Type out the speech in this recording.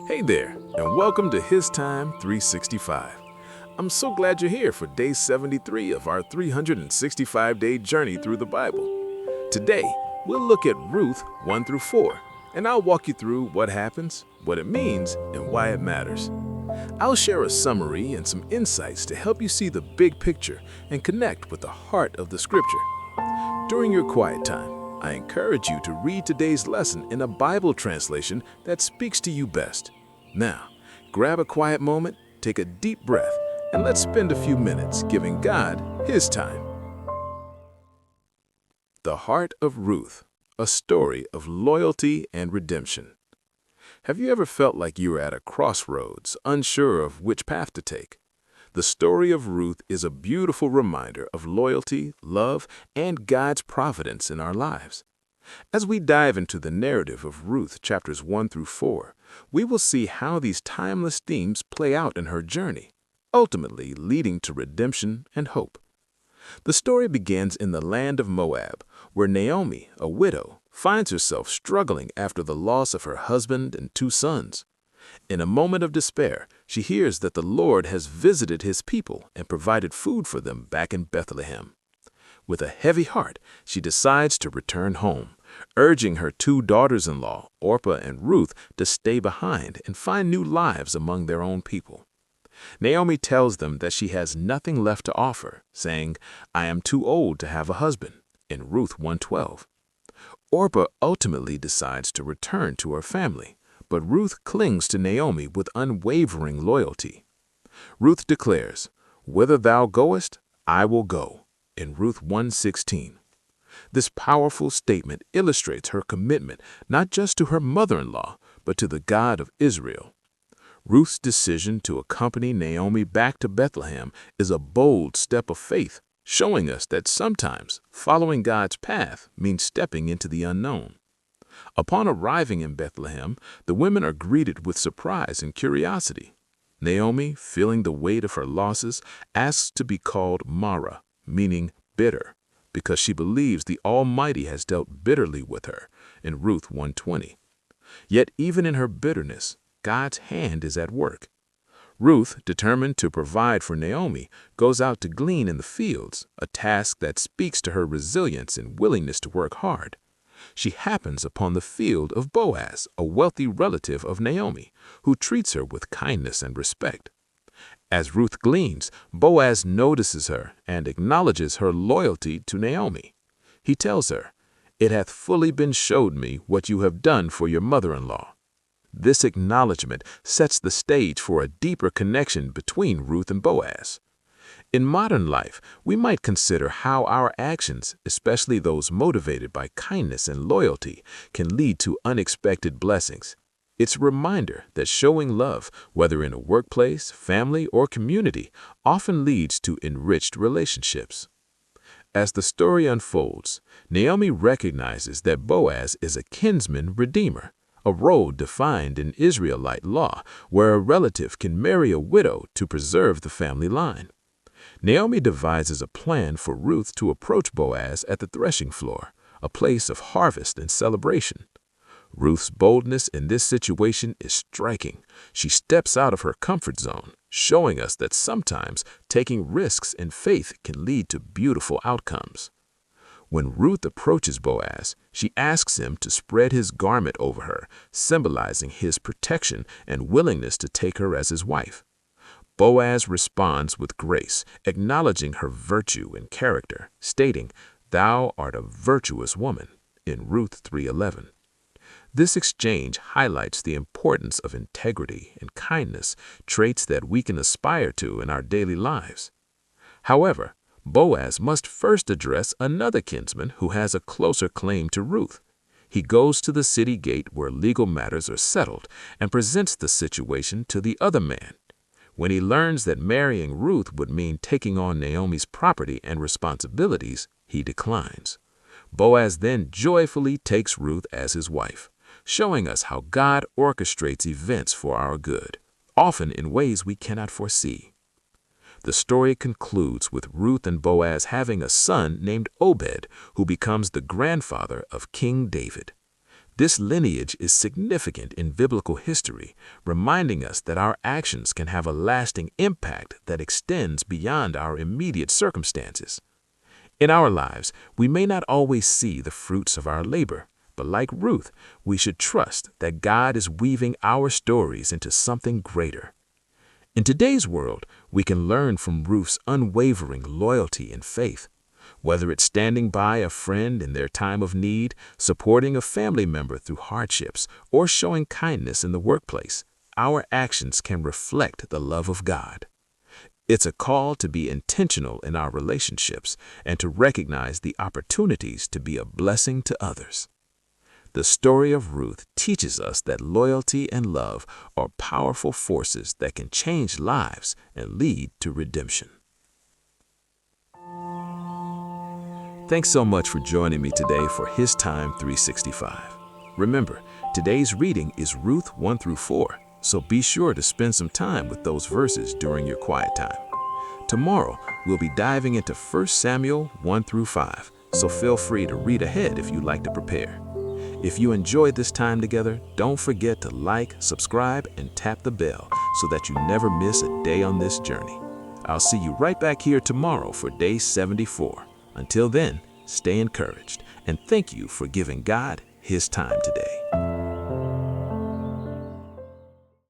Hey there, and welcome to HisTime365. I'm so glad you're here for day 73 of our 365-day journey through the Bible. Today, we'll look at Ruth 1 through 4, and I'll walk you through what happens, what it means, and why it matters. I'll share a summary and some insights to help you see the big picture and connect with the heart of the scripture. During your quiet time, I encourage you to read today's lesson in a Bible translation that speaks to you best. Now, grab a quiet moment, take a deep breath, and let's spend a few minutes giving God His time. The Heart of Ruth, a story of loyalty and redemption. Have you ever felt like you were at a crossroads, unsure of which path to take? The story of Ruth is a beautiful reminder of loyalty, love, and God's providence in our lives. As we dive into the narrative of Ruth chapters 1 through 4, we will see how these timeless themes play out in her journey, ultimately leading to redemption and hope. The story begins in the land of Moab, where Naomi, a widow, finds herself struggling after the loss of her husband and 2 sons. In a moment of despair, she hears that the Lord has visited his people and provided food for them back in Bethlehem. With a heavy heart, she decides to return home, urging her 2 daughters-in-law, Orpah and Ruth, to stay behind and find new lives among their own people. Naomi tells them that she has nothing left to offer, saying, "I am too old to have a husband," in Ruth 1:12. Orpah ultimately decides to return to her family, but Ruth clings to Naomi with unwavering loyalty. Ruth declares, "Whither thou goest, I will go," in Ruth 1:16. This powerful statement illustrates her commitment not just to her mother-in-law, but to the God of Israel. Ruth's decision to accompany Naomi back to Bethlehem is a bold step of faith, showing us that sometimes following God's path means stepping into the unknown. Upon arriving in Bethlehem, the women are greeted with surprise and curiosity. Naomi, feeling the weight of her losses, asks to be called Mara, meaning bitter, because she believes the Almighty has dealt bitterly with her, in Ruth 1:20. Yet even in her bitterness, God's hand is at work. Ruth, determined to provide for Naomi, goes out to glean in the fields, a task that speaks to her resilience and willingness to work hard. She happens upon the field of Boaz, a wealthy relative of Naomi, who treats her with kindness and respect. As Ruth gleans, Boaz notices her and acknowledges her loyalty to Naomi. He tells her, "It hath fully been showed me what you have done for your mother-in-law." This acknowledgement sets the stage for a deeper connection between Ruth and Boaz. In modern life, we might consider how our actions, especially those motivated by kindness and loyalty, can lead to unexpected blessings. It's a reminder that showing love, whether in a workplace, family, or community, often leads to enriched relationships. As the story unfolds, Naomi recognizes that Boaz is a kinsman redeemer, a role defined in Israelite law where a relative can marry a widow to preserve the family line. Naomi devises a plan for Ruth to approach Boaz at the threshing floor, a place of harvest and celebration. Ruth's boldness in this situation is striking. She steps out of her comfort zone, showing us that sometimes taking risks in faith can lead to beautiful outcomes. When Ruth approaches Boaz, she asks him to spread his garment over her, symbolizing his protection and willingness to take her as his wife. Boaz responds with grace, acknowledging her virtue and character, stating, "Thou art a virtuous woman," in Ruth 3:11. This exchange highlights the importance of integrity and kindness, traits that we can aspire to in our daily lives. However, Boaz must first address another kinsman who has a closer claim to Ruth. He goes to the city gate where legal matters are settled and presents the situation to the other man. When he learns that marrying Ruth would mean taking on Naomi's property and responsibilities, he declines. Boaz then joyfully takes Ruth as his wife, showing us how God orchestrates events for our good, often in ways we cannot foresee. The story concludes with Ruth and Boaz having a son named Obed, who becomes the grandfather of King David. This lineage is significant in biblical history, reminding us that our actions can have a lasting impact that extends beyond our immediate circumstances. In our lives, we may not always see the fruits of our labor, but like Ruth, we should trust that God is weaving our stories into something greater. In today's world, we can learn from Ruth's unwavering loyalty and faith. Whether it's standing by a friend in their time of need, supporting a family member through hardships, or showing kindness in the workplace, our actions can reflect the love of God. It's a call to be intentional in our relationships and to recognize the opportunities to be a blessing to others. The story of Ruth teaches us that loyalty and love are powerful forces that can change lives and lead to redemption. Thanks so much for joining me today for HisTime365. Remember, today's reading is Ruth 1 through 4, so be sure to spend some time with those verses during your quiet time. Tomorrow, we'll be diving into 1 Samuel 1 through 5, so feel free to read ahead if you'd like to prepare. If you enjoyed this time together, don't forget to like, subscribe, and tap the bell so that you never miss a day on this journey. I'll see you right back here tomorrow for day 74. Until then, stay encouraged, and thank you for giving God His time today.